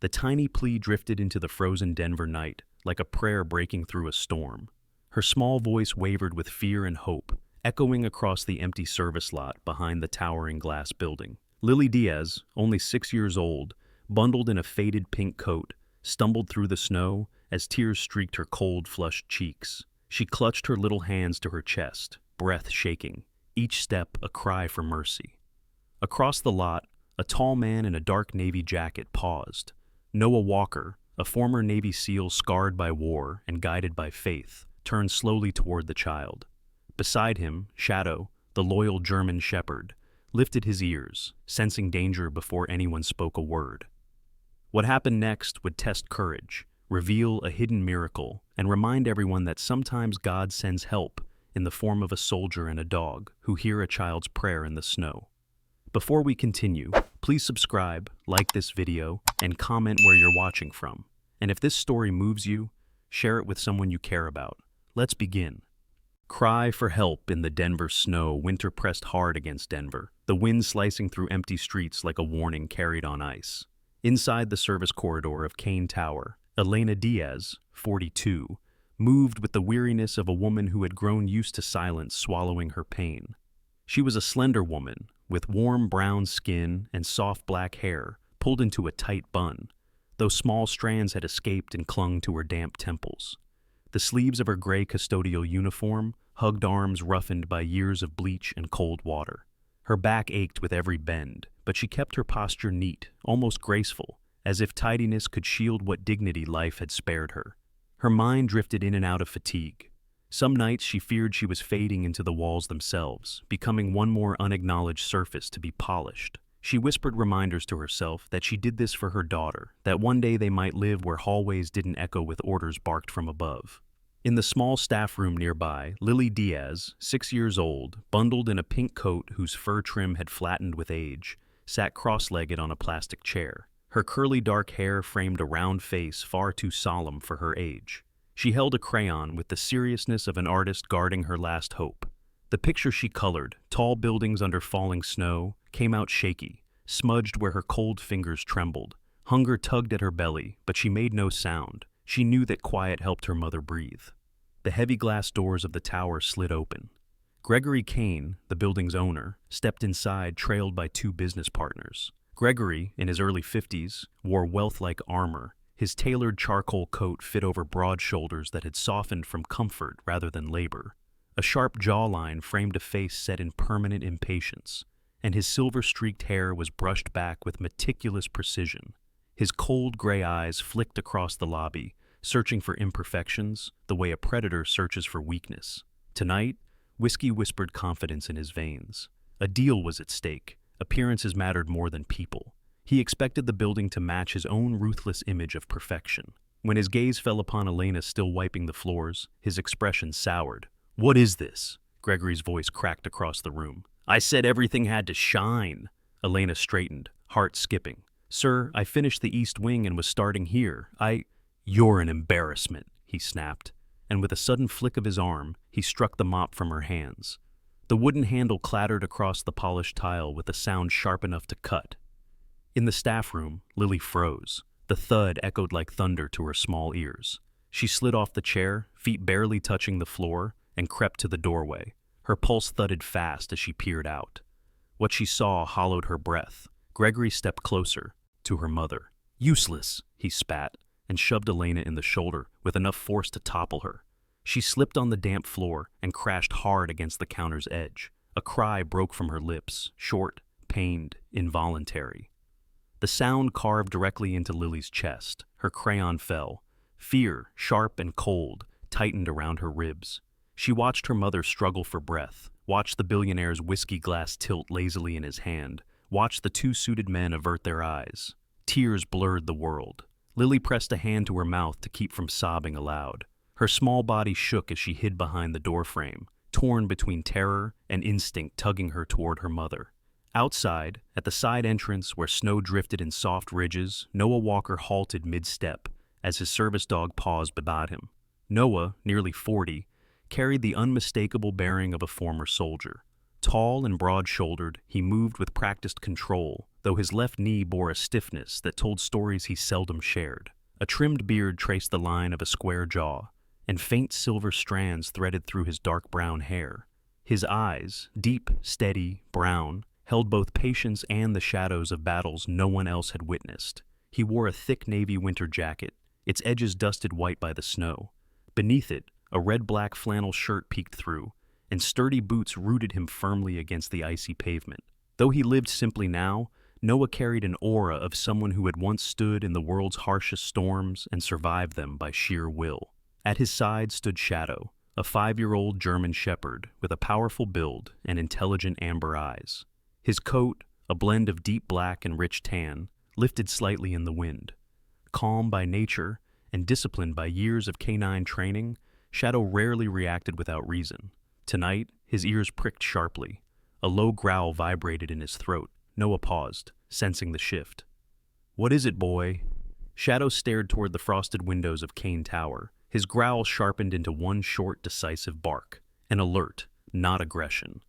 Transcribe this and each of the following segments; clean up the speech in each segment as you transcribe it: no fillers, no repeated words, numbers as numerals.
The tiny plea drifted into the frozen Denver night, like a prayer breaking through a storm. Her small voice wavered with fear and hope, echoing across the empty service lot behind the towering glass building. Lily Diaz, only 6 years old, bundled in a faded pink coat, stumbled through the snow as tears streaked her cold, flushed cheeks. She clutched her little hands to her chest, breath shaking, each step a cry for mercy. Across the lot, a tall man in a dark navy jacket paused. Noah Walker, a former Navy SEAL scarred by war and guided by faith, turned slowly toward the child. Beside him, Shadow, the loyal German shepherd, lifted his ears, sensing danger before anyone spoke a word. What happened next would test courage, reveal a hidden miracle, and remind everyone that sometimes God sends help in the form of a soldier and a dog who hear a child's prayer in the snow. Before we continue, please subscribe, like this video, and comment where you're watching from. And if this story moves you, share it with someone you care about. Let's begin. Cry for help in the Denver snow. Winter pressed hard against Denver, the wind slicing through empty streets like a warning carried on ice. Inside the service corridor of Kane Tower, Elena Diaz, 42, moved with the weariness of a woman who had grown used to silence swallowing her pain. She was a slender woman, with warm brown skin and soft black hair pulled into a tight bun, though small strands had escaped and clung to her damp temples. The sleeves of her gray custodial uniform hugged arms roughened by years of bleach and cold water. Her back ached with every bend, but she kept her posture neat, almost graceful, as if tidiness could shield what dignity life had spared her. Her mind drifted in and out of fatigue. Some nights she feared she was fading into the walls themselves, becoming one more unacknowledged surface to be polished. She whispered reminders to herself that she did this for her daughter, that one day they might live where hallways didn't echo with orders barked from above. In the small staff room nearby, Lily Diaz, 6 years old, bundled in a pink coat whose fur trim had flattened with age, sat cross-legged on a plastic chair. Her curly dark hair framed a round face far too solemn for her age. She held a crayon with the seriousness of an artist guarding her last hope. The picture she colored, tall buildings under falling snow, came out shaky, smudged where her cold fingers trembled. Hunger tugged at her belly, but she made no sound. She knew that quiet helped her mother breathe. The heavy glass doors of the tower slid open. Gregory Kane, the building's owner, stepped inside, trailed by 2 business partners. Gregory, in his early 50s, wore wealth-like armor. His tailored charcoal coat fit over broad shoulders that had softened from comfort rather than labor. A sharp jawline framed a face set in permanent impatience, and his silver-streaked hair was brushed back with meticulous precision. His cold gray eyes flicked across the lobby, searching for imperfections the way a predator searches for weakness. Tonight, whiskey whispered confidence in his veins. A deal was at stake. Appearances mattered more than people. He expected the building to match his own ruthless image of perfection. When his gaze fell upon Elena still wiping the floors, his expression soured. "What is this?" Gregory's voice cracked across the room. "I said everything had to shine." Elena straightened, heart skipping. "Sir, I finished the East Wing and was starting here. You're an embarrassment," he snapped, and with a sudden flick of his arm, he struck the mop from her hands. The wooden handle clattered across the polished tile with a sound sharp enough to cut. In the staff room, Lily froze. The thud echoed like thunder to her small ears. She slid off the chair, feet barely touching the floor, and crept to the doorway. Her pulse thudded fast as she peered out. What she saw hollowed her breath. Gregory stepped closer, to her mother. "Useless," he spat, and shoved Elena in the shoulder with enough force to topple her. She slipped on the damp floor and crashed hard against the counter's edge. A cry broke from her lips, short, pained, involuntary. The sound carved directly into Lily's chest. Her crayon fell. Fear, sharp and cold, tightened around her ribs. She watched her mother struggle for breath, watched the billionaire's whiskey glass tilt lazily in his hand, watched the 2 suited men avert their eyes. Tears blurred the world. Lily pressed a hand to her mouth to keep from sobbing aloud. Her small body shook as she hid behind the doorframe, torn between terror and instinct tugging her toward her mother. Outside, at the side entrance where snow drifted in soft ridges, Noah Walker halted mid-step as his service dog paused beside him. Noah, nearly 40, carried the unmistakable bearing of a former soldier. Tall and broad-shouldered, he moved with practiced control, though his left knee bore a stiffness that told stories he seldom shared. A trimmed beard traced the line of a square jaw, and faint silver strands threaded through his dark brown hair. His eyes, deep, steady, brown, held both patience and the shadows of battles no one else had witnessed. He wore a thick navy winter jacket, its edges dusted white by the snow. Beneath it, a red-black flannel shirt peeked through, and sturdy boots rooted him firmly against the icy pavement. Though he lived simply now, Noah carried an aura of someone who had once stood in the world's harshest storms and survived them by sheer will. At his side stood Shadow, a 5-year-old German shepherd with a powerful build and intelligent amber eyes. His coat, a blend of deep black and rich tan, lifted slightly in the wind. Calm by nature and disciplined by years of canine training, Shadow rarely reacted without reason. Tonight, his ears pricked sharply. A low growl vibrated in his throat. Noah paused, sensing the shift. "What is it, boy?" Shadow stared toward the frosted windows of Kane Tower. His growl sharpened into one short, decisive bark. An alert, not aggression.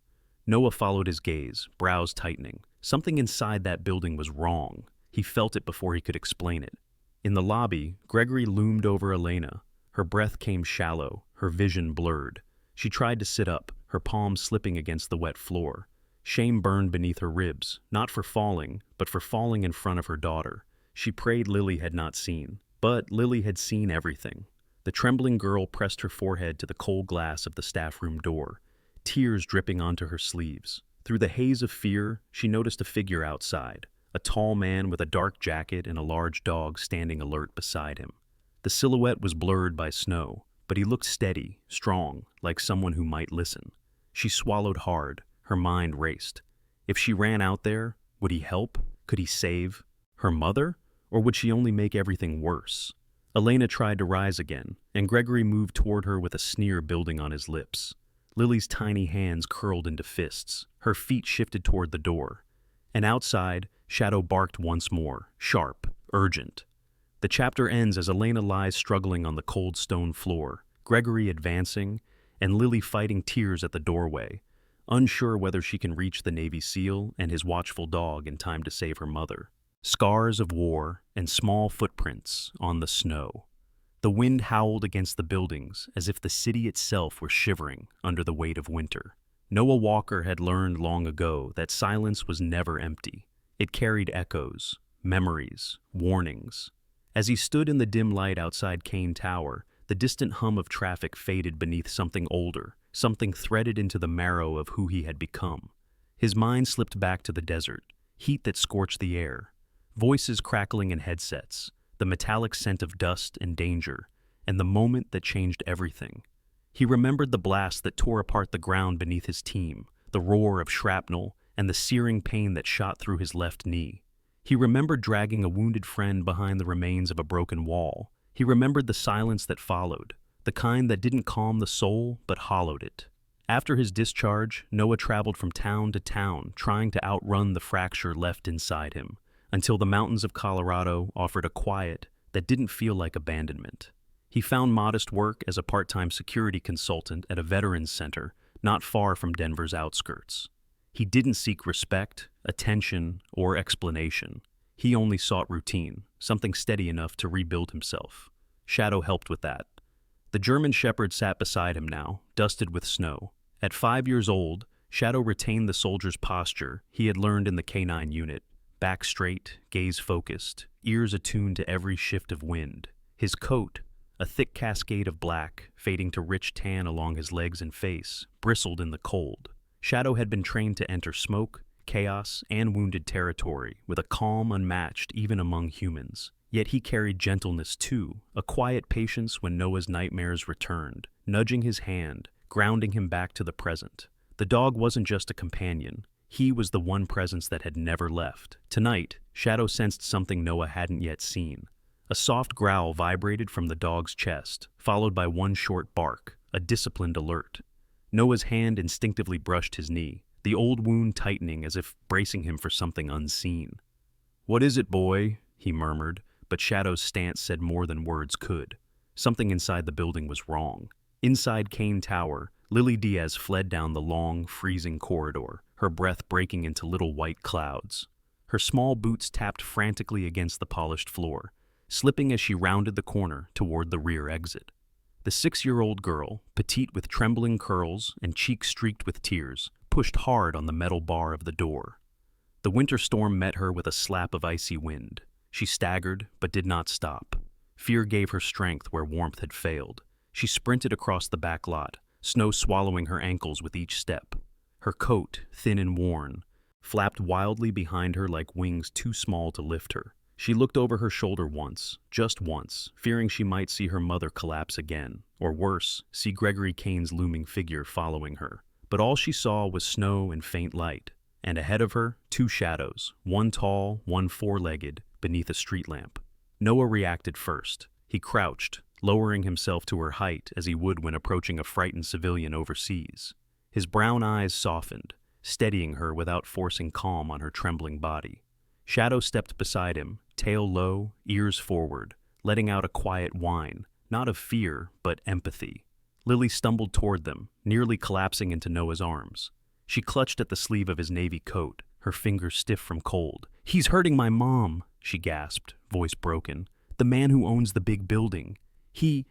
Noah followed his gaze, brows tightening. Something inside that building was wrong. He felt it before he could explain it. In the lobby, Gregory loomed over Elena. Her breath came shallow, her vision blurred. She tried to sit up, her palms slipping against the wet floor. Shame burned beneath her ribs, not for falling, but for falling in front of her daughter. She prayed Lily had not seen. But Lily had seen everything. The trembling girl pressed her forehead to the cold glass of the staff room door, tears dripping onto her sleeves. Through the haze of fear, she noticed a figure outside, a tall man with a dark jacket and a large dog standing alert beside him. The silhouette was blurred by snow, but he looked steady, strong, like someone who might listen. She swallowed hard, her mind raced. If she ran out there, would he help? Could he save her mother? Or would she only make everything worse? Elena tried to rise again, and Gregory moved toward her with a sneer building on his lips. Lily's tiny hands curled into fists. Her feet shifted toward the door. And outside, Shadow barked once more, sharp, urgent. The chapter ends as Elena lies struggling on the cold stone floor, Gregory advancing, and Lily fighting tears at the doorway, unsure whether she can reach the Navy SEAL and his watchful dog in time to save her mother. Scars of war and small footprints on the snow. The wind howled against the buildings as if the city itself were shivering under the weight of winter. Noah Walker had learned long ago that silence was never empty. It carried echoes, memories, warnings. As he stood in the dim light outside Kane Tower, the distant hum of traffic faded beneath something older, something threaded into the marrow of who he had become. His mind slipped back to the desert, heat that scorched the air, voices crackling in headsets, the metallic scent of dust and danger, and the moment that changed everything. He remembered the blast that tore apart the ground beneath his team, the roar of shrapnel, and the searing pain that shot through his left knee. He remembered dragging a wounded friend behind the remains of a broken wall. He remembered the silence that followed, the kind that didn't calm the soul but hollowed it. After his discharge, Noah traveled from town to town, trying to outrun the fracture left inside him, until the mountains of Colorado offered a quiet that didn't feel like abandonment. He found modest work as a part-time security consultant at a veterans center not far from Denver's outskirts. He didn't seek respect, attention, or explanation. He only sought routine, something steady enough to rebuild himself. Shadow helped with that. The German shepherd sat beside him now, dusted with snow. At 5 years old, Shadow retained the soldier's posture he had learned in the canine unit. Back straight, gaze focused, ears attuned to every shift of wind. His coat, a thick cascade of black, fading to rich tan along his legs and face, bristled in the cold. Shadow had been trained to enter smoke, chaos, and wounded territory with a calm unmatched even among humans. Yet he carried gentleness too, a quiet patience when Noah's nightmares returned, nudging his hand, grounding him back to the present. The dog wasn't just a companion. He was the one presence that had never left. Tonight, Shadow sensed something Noah hadn't yet seen. A soft growl vibrated from the dog's chest, followed by one short bark, a disciplined alert. Noah's hand instinctively brushed his knee, the old wound tightening as if bracing him for something unseen. "What is it, boy?" he murmured, but Shadow's stance said more than words could. Something inside the building was wrong. Inside Kane Tower, Lily Diaz fled down the long, freezing corridor, her breath breaking into little white clouds. Her small boots tapped frantically against the polished floor, slipping as she rounded the corner toward the rear exit. The 6-year-old girl, petite with trembling curls and cheeks streaked with tears, pushed hard on the metal bar of the door. The winter storm met her with a slap of icy wind. She staggered, but did not stop. Fear gave her strength where warmth had failed. She sprinted across the back lot, snow swallowing her ankles with each step. Her coat, thin and worn, flapped wildly behind her like wings too small to lift her. She looked over her shoulder once, just once, fearing she might see her mother collapse again, or worse, see Gregory Kane's looming figure following her. But all she saw was snow and faint light, and ahead of her, 2 shadows, one tall, one 4-legged, beneath a street lamp. Noah reacted first. He crouched, lowering himself to her height as he would when approaching a frightened civilian overseas. His brown eyes softened, steadying her without forcing calm on her trembling body. Shadow stepped beside him, tail low, ears forward, letting out a quiet whine, not of fear, but empathy. Lily stumbled toward them, nearly collapsing into Noah's arms. She clutched at the sleeve of his navy coat, her fingers stiff from cold. "He's hurting my mom," she gasped, voice broken. "The man who owns the big building. He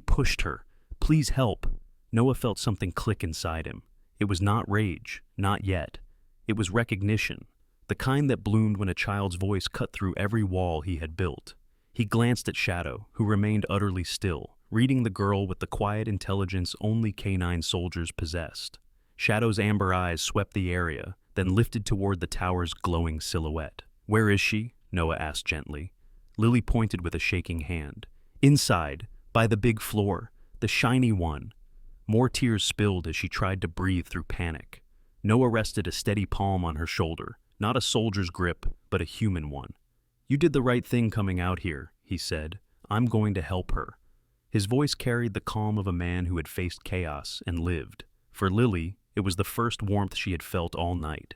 pushed her. Please help." Noah felt something click inside him. It was not rage, not yet. It was recognition, the kind that bloomed when a child's voice cut through every wall he had built. He glanced at Shadow, who remained utterly still, reading the girl with the quiet intelligence only canine soldiers possessed. Shadow's amber eyes swept the area, then lifted toward the tower's glowing silhouette. "Where is she?" Noah asked gently. Lily pointed with a shaking hand. "Inside, by the big floor, the shiny one." More tears spilled as she tried to breathe through panic. Noah rested a steady palm on her shoulder, not a soldier's grip, but a human one. "You did the right thing coming out here," he said. "I'm going to help her." His voice carried the calm of a man who had faced chaos and lived. For Lily, it was the first warmth she had felt all night.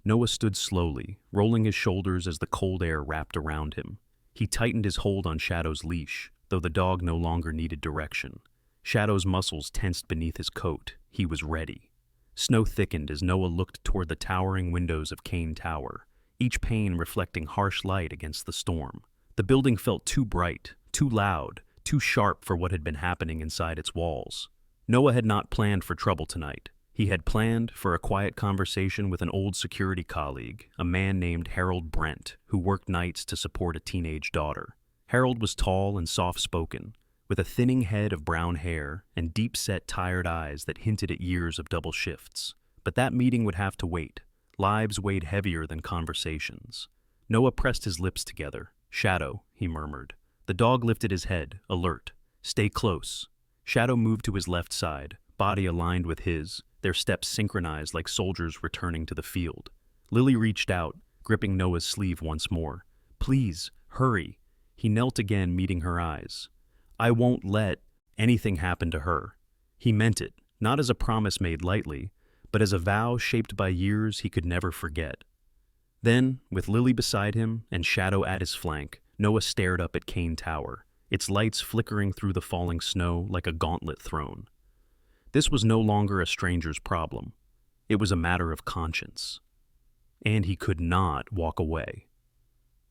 Noah stood slowly, rolling his shoulders as the cold air wrapped around him. He tightened his hold on Shadow's leash, though the dog no longer needed direction. Shadow's muscles tensed beneath his coat. He was ready. Snow thickened as Noah looked toward the towering windows of Kane Tower, each pane reflecting harsh light against the storm. The building felt too bright, too loud, too sharp for what had been happening inside its walls. Noah had not planned for trouble tonight. He had planned for a quiet conversation with an old security colleague, a man named Harold Brent, who worked nights to support a teenage daughter. Harold was tall and soft-spoken, with a thinning head of brown hair and deep-set, tired eyes that hinted at years of double shifts. But that meeting would have to wait. Lives weighed heavier than conversations. Noah pressed his lips together. "Shadow," he murmured. The dog lifted his head, alert. "Stay close." Shadow moved to his left side, body aligned with his, their steps synchronized like soldiers returning to the field. Lily reached out, gripping Noah's sleeve once more. "Please, hurry." He knelt again, meeting her eyes. "I won't let anything happen to her." He meant it, not as a promise made lightly, but as a vow shaped by years he could never forget. Then, with Lily beside him and Shadow at his flank, Noah stared up at Kane Tower, its lights flickering through the falling snow like a gauntlet thrown. This was no longer a stranger's problem. It was a matter of conscience. And he could not walk away.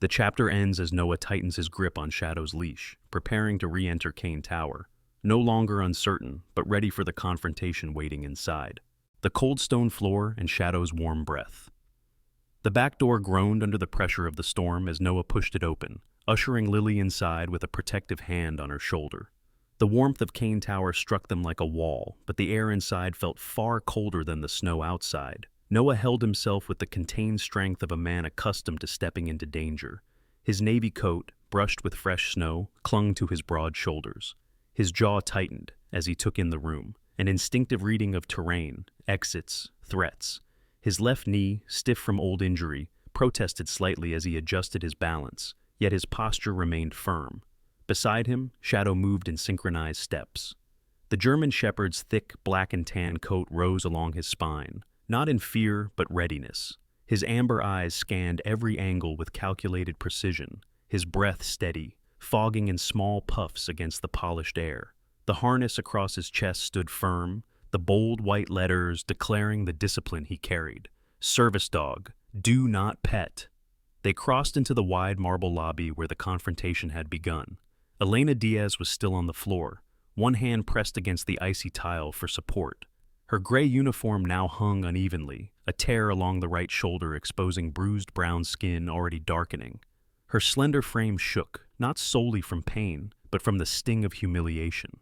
The chapter ends as Noah tightens his grip on Shadow's leash, preparing to re-enter Kane Tower, no longer uncertain, but ready for the confrontation waiting inside. The cold stone floor and Shadow's warm breath. The back door groaned under the pressure of the storm as Noah pushed it open, ushering Lily inside with a protective hand on her shoulder. The warmth of Kane Tower struck them like a wall, but the air inside felt far colder than the snow outside. Noah held himself with the contained strength of a man accustomed to stepping into danger. His navy coat, brushed with fresh snow, clung to his broad shoulders. His jaw tightened as he took in the room, an instinctive reading of terrain, exits, threats. His left knee, stiff from old injury, protested slightly as he adjusted his balance, yet his posture remained firm. Beside him, Shadow moved in synchronized steps. The German shepherd's thick black and tan coat rose along his spine, not in fear but readiness. His amber eyes scanned every angle with calculated precision, his breath steady, fogging in small puffs against the polished air. The harness across his chest stood firm, the bold white letters declaring the discipline he carried. Service dog, do not pet. They crossed into the wide marble lobby where the confrontation had begun. Elena Diaz was still on the floor, one hand pressed against the icy tile for support. Her gray uniform now hung unevenly, a tear along the right shoulder exposing bruised brown skin already darkening. Her slender frame shook, not solely from pain, but from the sting of humiliation.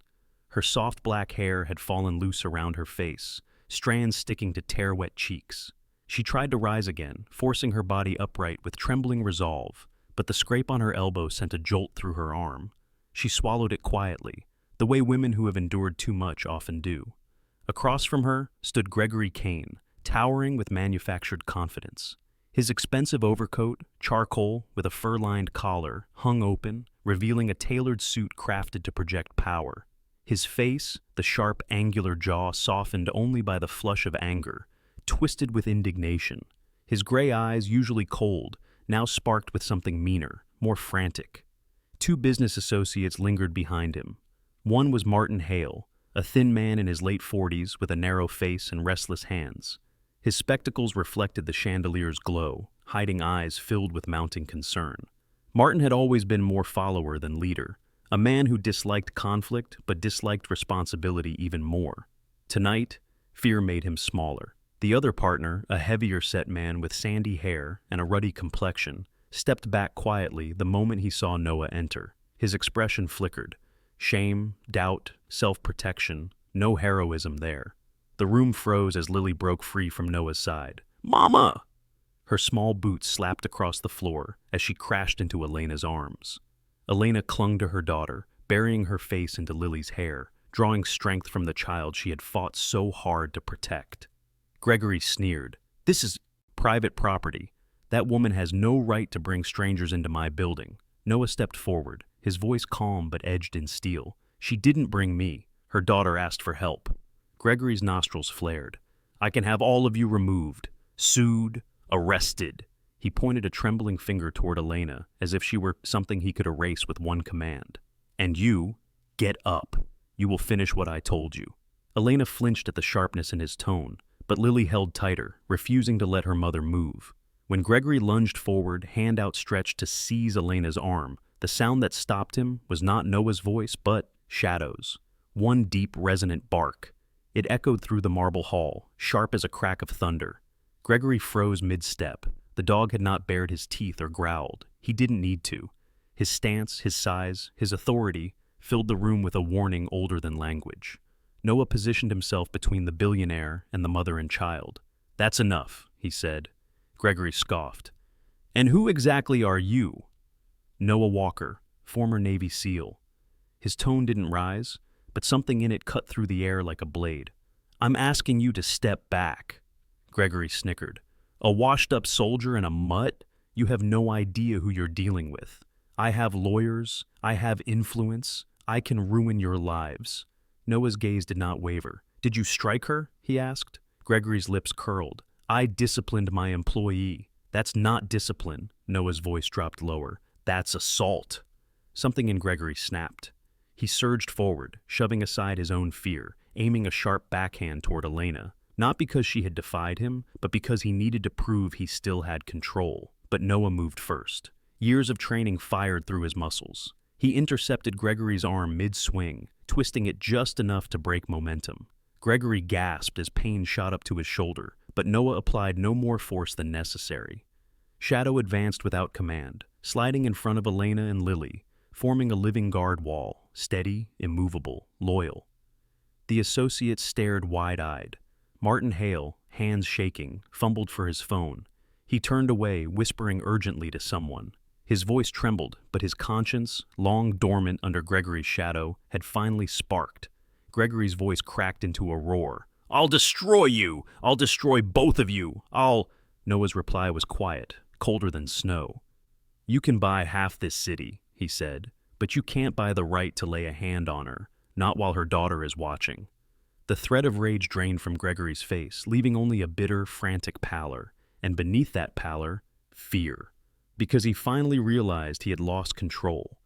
Her soft black hair had fallen loose around her face, strands sticking to tear-wet cheeks. She tried to rise again, forcing her body upright with trembling resolve, but the scrape on her elbow sent a jolt through her arm. She swallowed it quietly, the way women who have endured too much often do. Across from her stood Gregory Kane, towering with manufactured confidence. His expensive overcoat, charcoal with a fur-lined collar, hung open, revealing a tailored suit crafted to project power. His face, the sharp, angular jaw softened only by the flush of anger, twisted with indignation. His gray eyes, usually cold, now sparked with something meaner, more frantic. Two business associates lingered behind him. One was Martin Hale, a thin man in his late 40s with a narrow face and restless hands. His spectacles reflected the chandelier's glow, hiding eyes filled with mounting concern. Martin had always been more follower than leader, a man who disliked conflict but disliked responsibility even more. Tonight, fear made him smaller. The other partner, a heavier-set man with sandy hair and a ruddy complexion, stepped back quietly the moment he saw Noah enter. His expression flickered. Shame, doubt, self-protection, no heroism there. The room froze as Lily broke free from Noah's side. "Mama!" Her small boots slapped across the floor as she crashed into Elena's arms. Elena clung to her daughter, burying her face into Lily's hair, drawing strength from the child she had fought so hard to protect. Gregory sneered. "This is private property. That woman has no right to bring strangers into my building." Noah stepped forward, his voice calm but edged in steel. "She didn't bring me. Her daughter asked for help." Gregory's nostrils flared. "I can have all of you removed, sued, arrested." He pointed a trembling finger toward Elena, as if she were something he could erase with one command. "And you, get up. You will finish what I told you." Elena flinched at the sharpness in his tone, but Lily held tighter, refusing to let her mother move. When Gregory lunged forward, hand outstretched to seize Elena's arm, the sound that stopped him was not Noah's voice, but Shadow's. One deep, resonant bark. It echoed through the marble hall, sharp as a crack of thunder. Gregory froze mid-step. The dog had not bared his teeth or growled. He didn't need to. His stance, his size, his authority filled the room with a warning older than language. Noah positioned himself between the billionaire and the mother and child. "That's enough," he said. Gregory scoffed. "And who exactly are you?" "Noah Walker, former Navy SEAL." His tone didn't rise, but something in it cut through the air like a blade. "I'm asking you to step back." Gregory snickered. "A washed-up soldier and a mutt? You have no idea who you're dealing with. I have lawyers. I have influence. I can ruin your lives." Noah's gaze did not waver. "Did you strike her?" he asked. Gregory's lips curled. "I disciplined my employee." "That's not discipline." Noah's voice dropped lower. "That's assault." Something in Gregory snapped. He surged forward, shoving aside his own fear, aiming a sharp backhand toward Elena. Not because she had defied him, but because he needed to prove he still had control. But Noah moved first. Years of training fired through his muscles. He intercepted Gregory's arm mid-swing, twisting it just enough to break momentum. Gregory gasped as pain shot up to his shoulder, but Noah applied no more force than necessary. Shadow advanced without command, sliding in front of Elena and Lily, forming a living guard wall, steady, immovable, loyal. The associates stared wide-eyed. Martin Hale, hands shaking, fumbled for his phone. He turned away, whispering urgently to someone. His voice trembled, but his conscience, long dormant under Gregory's shadow, had finally sparked. Gregory's voice cracked into a roar. "I'll destroy you! I'll destroy both of you! Noah's reply was quiet, colder than snow. "You can buy half this city," he said, "but you can't buy the right to lay a hand on her, not while her daughter is watching." The thread of rage drained from Gregory's face, leaving only a bitter, frantic pallor, and beneath that pallor, fear. Because he finally realized he had lost control.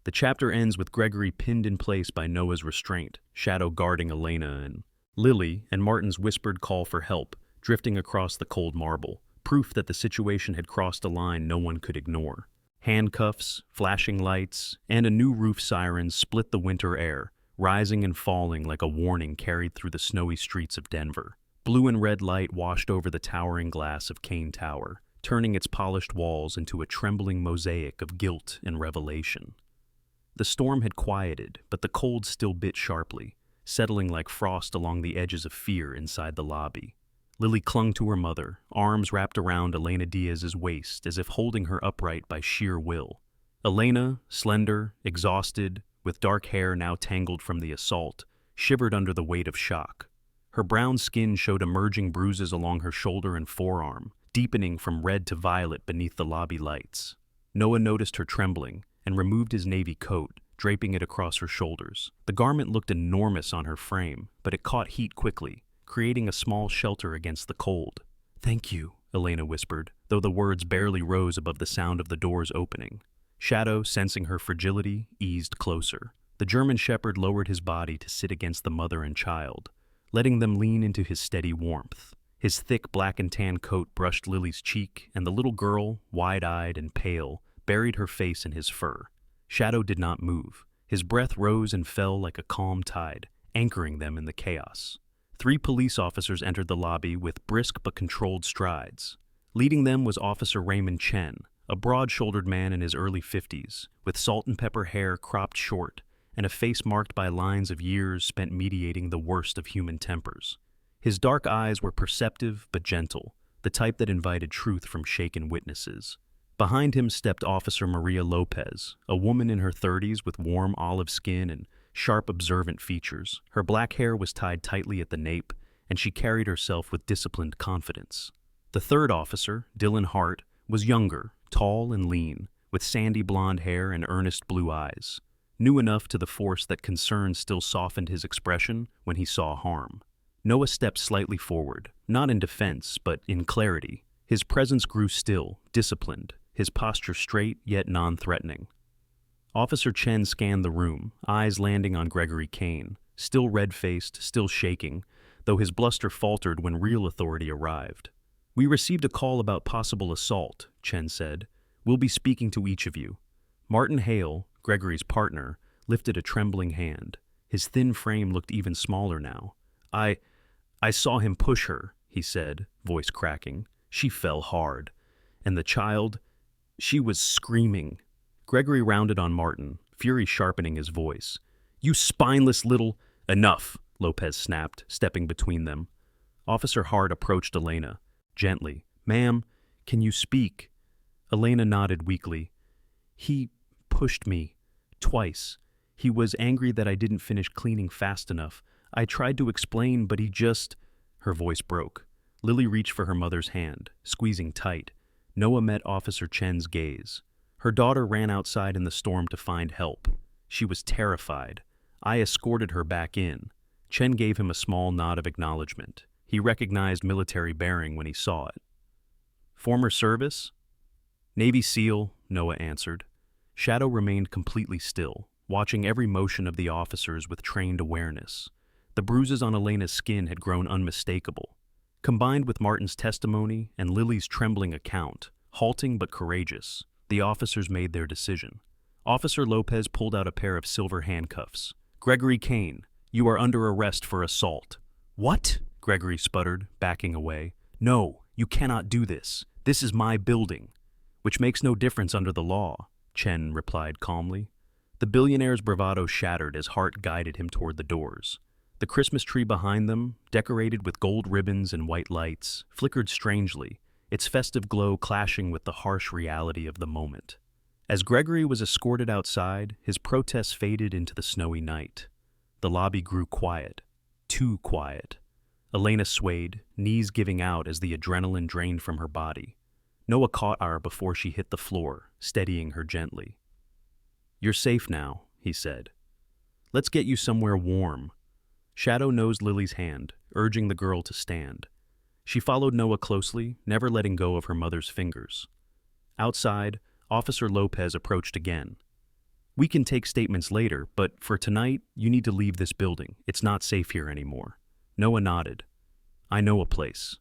The chapter ends with Gregory pinned in place by Noah's restraint, Shadow guarding Elena and Lily and Martin's whispered call for help, drifting across the cold marble, proof that the situation had crossed a line no one could ignore. Handcuffs, flashing lights, and a new roof siren split the winter air, rising and falling like a warning carried through the snowy streets of Denver. Blue and red light washed over the towering glass of Kane Tower, turning its polished walls into a trembling mosaic of guilt and revelation. The storm had quieted, but the cold still bit sharply, settling like frost along the edges of fear inside the lobby. Lily clung to her mother, arms wrapped around Elena Diaz's waist as if holding her upright by sheer will. Elena, slender, exhausted, with dark hair now tangled from the assault, shivered under the weight of shock. Her brown skin showed emerging bruises along her shoulder and forearm, deepening from red to violet beneath the lobby lights. Noah noticed her trembling and removed his navy coat, draping it across her shoulders. The garment looked enormous on her frame, but it caught heat quickly, creating a small shelter against the cold. "Thank you," Elena whispered, though the words barely rose above the sound of the doors opening. Shadow, sensing her fragility, eased closer. The German shepherd lowered his body to sit against the mother and child, letting them lean into his steady warmth. His thick black and tan coat brushed Lily's cheek, and the little girl, wide-eyed and pale, buried her face in his fur. Shadow did not move. His breath rose and fell like a calm tide, anchoring them in the chaos. 3 police officers entered the lobby with brisk but controlled strides. Leading them was Officer Raymond Chen, a broad-shouldered man in his early 50s, with salt-and-pepper hair cropped short and a face marked by lines of years spent mediating the worst of human tempers. His dark eyes were perceptive but gentle, the type that invited truth from shaken witnesses. Behind him stepped Officer Maria Lopez, a woman in her 30s with warm olive skin and sharp, observant features. Her black hair was tied tightly at the nape, and she carried herself with disciplined confidence. The third officer, Dylan Hart, was younger, tall and lean, with sandy blonde hair and earnest blue eyes. New enough to the force that concern still softened his expression when he saw harm. Noah stepped slightly forward, not in defense, but in clarity. His presence grew still, disciplined, his posture straight yet non-threatening. Officer Chen scanned the room, eyes landing on Gregory Kane, still red-faced, still shaking, though his bluster faltered when real authority arrived. "We received a call about possible assault," Chen said. "We'll be speaking to each of you." Martin Hale, Gregory's partner, lifted a trembling hand. His thin frame looked even smaller now. I saw him push her," he said, voice cracking. "She fell hard. And the child, she was screaming." Gregory rounded on Martin, fury sharpening his voice. "You spineless little—" "Enough," Lopez snapped, stepping between them. Officer Hart approached Elena, gently. "Ma'am, can you speak?" Elena nodded weakly. "He pushed me. Twice. He was angry that I didn't finish cleaning fast enough. I tried to explain, but he just—" Her voice broke. Lily reached for her mother's hand, squeezing tight. Noah met Officer Chen's gaze. Her daughter ran outside in the storm to find help. She was terrified. I escorted her back in. Chen gave him a small nod of acknowledgement. He recognized military bearing when he saw it. "Former service?" "Navy SEAL," Noah answered. Shadow remained completely still, watching every motion of the officers with trained awareness. The bruises on Elena's skin had grown unmistakable. Combined with Martin's testimony and Lily's trembling account, halting but courageous, the officers made their decision. Officer Lopez pulled out a pair of silver handcuffs. "Gregory Kane, you are under arrest for assault." "What?" Gregory sputtered, backing away. "No, you cannot do this. This is my building." "Which makes no difference under the law," Chen replied calmly. The billionaire's bravado shattered as Hart guided him toward the doors. The Christmas tree behind them, decorated with gold ribbons and white lights, flickered strangely, its festive glow clashing with the harsh reality of the moment. As Gregory was escorted outside, his protests faded into the snowy night. The lobby grew quiet, too quiet. Elena swayed, knees giving out as the adrenaline drained from her body. Noah caught her before she hit the floor, steadying her gently. "You're safe now," he said. "Let's get you somewhere warm." Shadow nosed Lily's hand, urging the girl to stand. She followed Noah closely, never letting go of her mother's fingers. Outside, Officer Lopez approached again. "We can take statements later, but for tonight, you need to leave this building. It's not safe here anymore." Noah nodded. I know a place.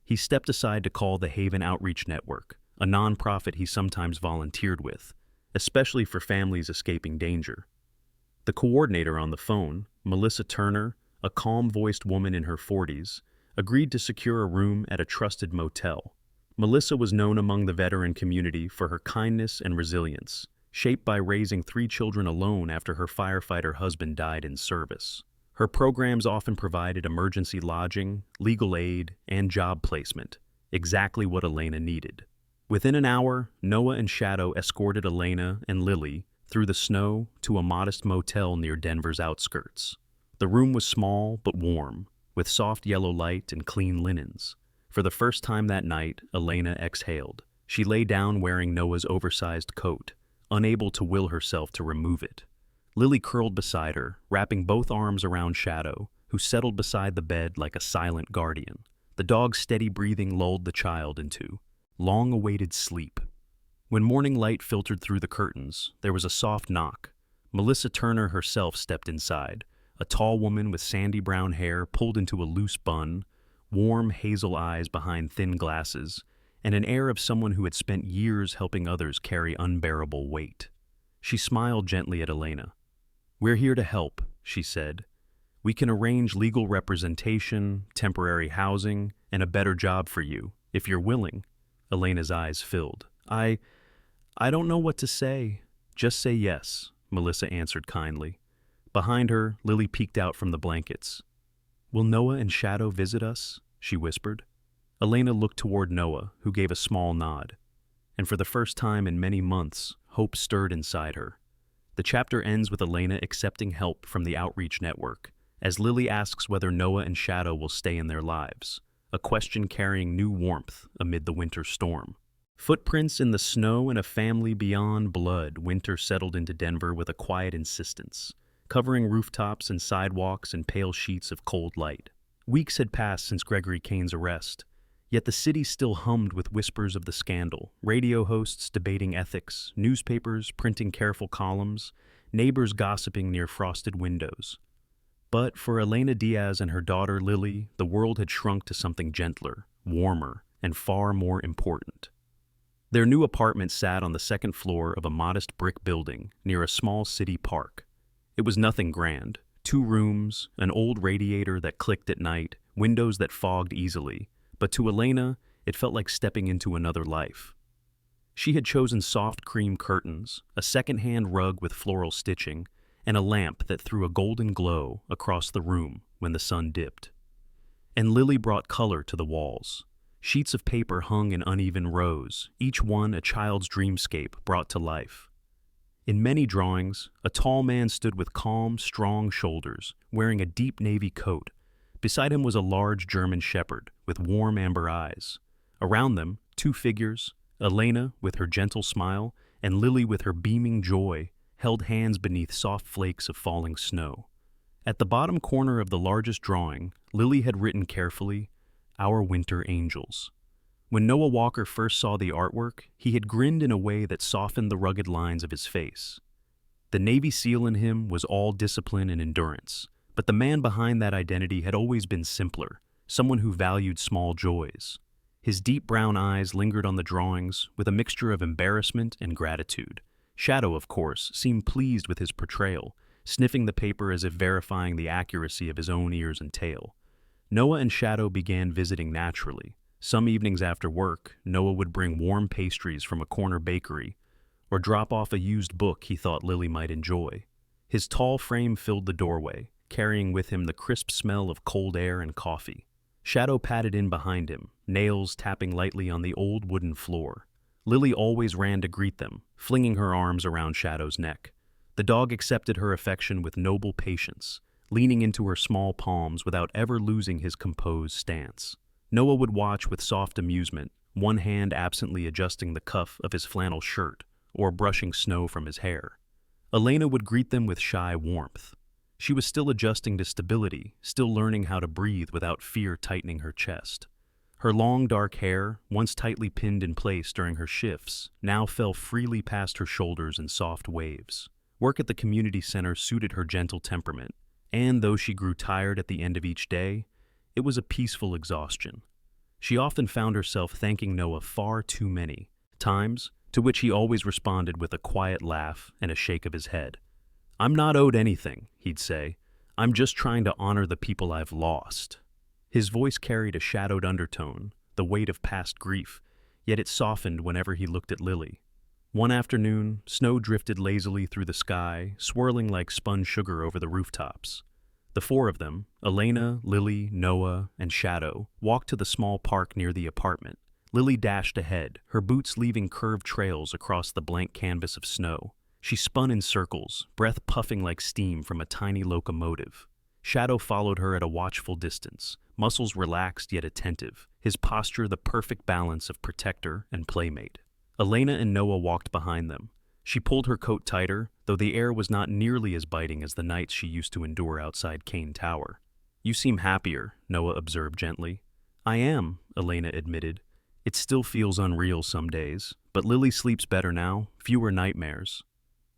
He stepped aside to call the Haven Outreach Network, a nonprofit he sometimes volunteered with, especially for families escaping danger. The coordinator on the phone, Melissa Turner, a calm-voiced woman in her 40s, agreed to secure a room at a trusted motel. Melissa was known among the veteran community for her kindness and resilience, shaped by raising 3 children alone after her firefighter husband died in service. Her programs often provided emergency lodging, legal aid, and job placement, exactly what Elena needed. Within an hour, Noah and Shadow escorted Elena and Lily through the snow to a modest motel near Denver's outskirts. The room was small but warm, with soft yellow light and clean linens. For the first time that night, Elena exhaled. She lay down wearing Noah's oversized coat, unable to will herself to remove it. Lily curled beside her, wrapping both arms around Shadow, who settled beside the bed like a silent guardian. The dog's steady breathing lulled the child into long-awaited sleep. When morning light filtered through the curtains, there was a soft knock. Melissa Turner herself stepped inside, a tall woman with sandy brown hair pulled into a loose bun, warm hazel eyes behind thin glasses, and an air of someone who had spent years helping others carry unbearable weight. She smiled gently at Elena. "We're here to help," she said. "We can arrange legal representation, temporary housing, and a better job for you, if you're willing." Elena's eyes filled. I don't know what to say. Just say yes," Melissa answered kindly. Behind her, Lily peeked out from the blankets. "Will Noah and Shadow visit us?" she whispered. Elena looked toward Noah, who gave a small nod. And for the first time in many months, hope stirred inside her. The chapter ends with Elena accepting help from the Outreach Network, as Lily asks whether Noah and Shadow will stay in their lives, a question carrying new warmth amid the winter storm. Footprints in the snow and a family beyond blood, winter settled into Denver with a quiet insistence, covering rooftops and sidewalks in pale sheets of cold light. Weeks had passed since Gregory Kane's arrest, yet the city still hummed with whispers of the scandal, radio hosts debating ethics, newspapers printing careful columns, neighbors gossiping near frosted windows. But for Elena Diaz and her daughter Lily, the world had shrunk to something gentler, warmer, and far more important. Their new apartment sat on the second floor of a modest brick building near a small city park. It was nothing grand. 2 rooms, an old radiator that clicked at night, windows that fogged easily, but to Elena, it felt like stepping into another life. She had chosen soft cream curtains, a second-hand rug with floral stitching, and a lamp that threw a golden glow across the room when the sun dipped. And Lily brought color to the walls. Sheets of paper hung in uneven rows, each one a child's dreamscape brought to life. In many drawings, a tall man stood with calm, strong shoulders, wearing a deep navy coat. Beside him was a large German shepherd with warm amber eyes. Around them, 2 figures, Elena with her gentle smile and Lily with her beaming joy, held hands beneath soft flakes of falling snow. At the bottom corner of the largest drawing, Lily had written carefully, "Our winter angels." When Noah Walker first saw the artwork, he had grinned in a way that softened the rugged lines of his face. The Navy SEAL in him was all discipline and endurance, but the man behind that identity had always been simpler, someone who valued small joys. His deep brown eyes lingered on the drawings with a mixture of embarrassment and gratitude. Shadow, of course, seemed pleased with his portrayal, sniffing the paper as if verifying the accuracy of his own ears and tail. Noah and Shadow began visiting naturally. Some evenings after work, Noah would bring warm pastries from a corner bakery or drop off a used book he thought Lily might enjoy. His tall frame filled the doorway, carrying with him the crisp smell of cold air and coffee. Shadow padded in behind him, nails tapping lightly on the old wooden floor. Lily always ran to greet them, flinging her arms around Shadow's neck. The dog accepted her affection with noble patience, leaning into her small palms without ever losing his composed stance. Noah would watch with soft amusement, one hand absently adjusting the cuff of his flannel shirt or brushing snow from his hair. Elena would greet them with shy warmth. She was still adjusting to stability, still learning how to breathe without fear tightening her chest. Her long dark hair, once tightly pinned in place during her shifts, now fell freely past her shoulders in soft waves. Work at the community center suited her gentle temperament, and though she grew tired at the end of each day, It was a peaceful exhaustion. She often found herself thanking Noah far too many times, to which he always responded with a quiet laugh and a shake of his head. "I'm not owed anything," he'd say. "I'm just trying to honor the people I've lost." His voice carried a shadowed undertone, the weight of past grief, yet it softened whenever he looked at Lily. One afternoon, snow drifted lazily through the sky, swirling like spun sugar over the rooftops. The four of them, Elena, Lily, Noah, and Shadow, walked to the small park near the apartment. Lily dashed ahead, her boots leaving curved trails across the blank canvas of snow. She spun in circles, breath puffing like steam from a tiny locomotive. Shadow followed her at a watchful distance, muscles relaxed yet attentive, his posture the perfect balance of protector and playmate. Elena and Noah walked behind them. She pulled her coat tighter, though the air was not nearly as biting as the nights she used to endure outside Kane Tower. "You seem happier," Noah observed gently. "I am," Elena admitted. "It still feels unreal some days, but Lily sleeps better now, fewer nightmares."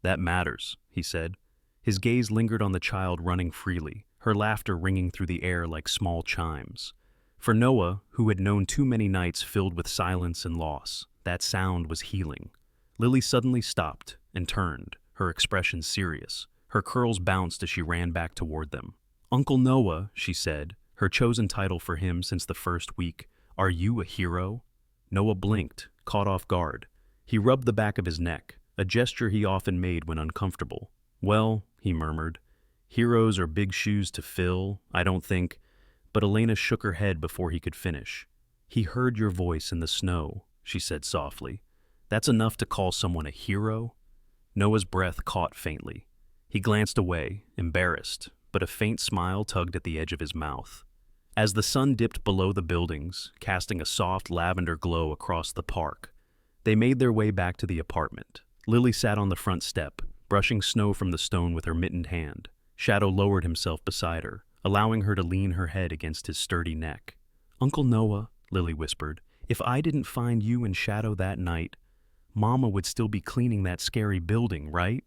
"That matters," he said. His gaze lingered on the child running freely, her laughter ringing through the air like small chimes. For Noah, who had known too many nights filled with silence and loss, that sound was healing. Lily suddenly stopped and turned, her expression serious. Her curls bounced as she ran back toward them. "Uncle Noah," she said, her chosen title for him since the first week, "are you a hero?" Noah blinked, caught off guard. He rubbed the back of his neck, a gesture he often made when uncomfortable. "Well," he murmured, "heroes are big shoes to fill, I don't think." But Elena shook her head before he could finish. "He heard your voice in the snow," she said softly. "That's enough to call someone a hero?" Noah's breath caught faintly. He glanced away, embarrassed, but a faint smile tugged at the edge of his mouth. As the sun dipped below the buildings, casting a soft lavender glow across the park, they made their way back to the apartment. Lily sat on the front step, brushing snow from the stone with her mittened hand. Shadow lowered himself beside her, allowing her to lean her head against his sturdy neck. "Uncle Noah," Lily whispered, "if I didn't find you and Shadow that night, Mama would still be cleaning that scary building, right?"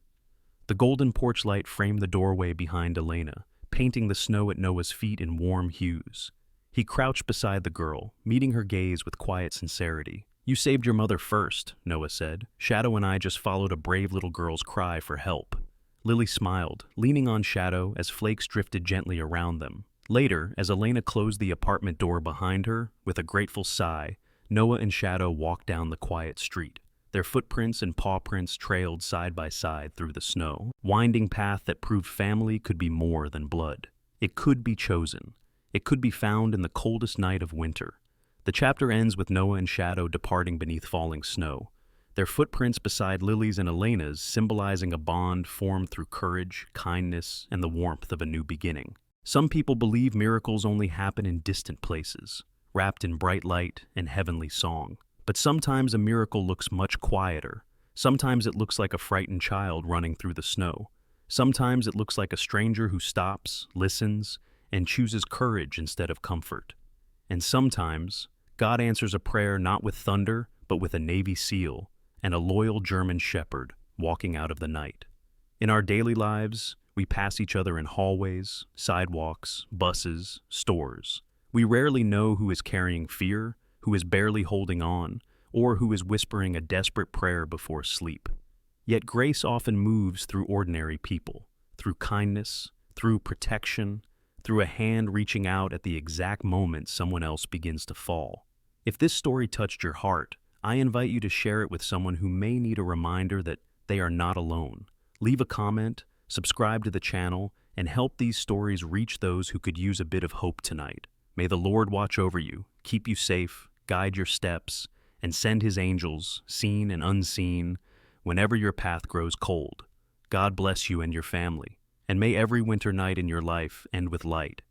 The golden porch light framed the doorway behind Elena, painting the snow at Noah's feet in warm hues. He crouched beside the girl, meeting her gaze with quiet sincerity. "You saved your mother first," Noah said. "Shadow and I just followed a brave little girl's cry for help." Lily smiled, leaning on Shadow as flakes drifted gently around them. Later, as Elena closed the apartment door behind her, with a grateful sigh, Noah and Shadow walked down the quiet street. Their footprints and paw prints trailed side by side through the snow, winding path that proved family could be more than blood. It could be chosen. It could be found in the coldest night of winter. The chapter ends with Noah and Shadow departing beneath falling snow, their footprints beside Lily's and Elena's symbolizing a bond formed through courage, kindness, and the warmth of a new beginning. Some people believe miracles only happen in distant places, wrapped in bright light and heavenly song. But sometimes a miracle looks much quieter. Sometimes it looks like a frightened child running through the snow. Sometimes it looks like a stranger who stops, listens, and chooses courage instead of comfort. And sometimes God answers a prayer not with thunder, but with a Navy SEAL and a loyal German shepherd walking out of the night. In our daily lives, we pass each other in hallways, sidewalks, buses, stores. We rarely know who is carrying fear, who is barely holding on, or who is whispering a desperate prayer before sleep. Yet grace often moves through ordinary people, through kindness, through protection, through a hand reaching out at the exact moment someone else begins to fall. If this story touched your heart, I invite you to share it with someone who may need a reminder that they are not alone. Leave a comment, subscribe to the channel, and help these stories reach those who could use a bit of hope tonight. May the Lord watch over you, keep you safe, guide your steps, and send his angels, seen and unseen, whenever your path grows cold. God bless you and your family, and may every winter night in your life end with light.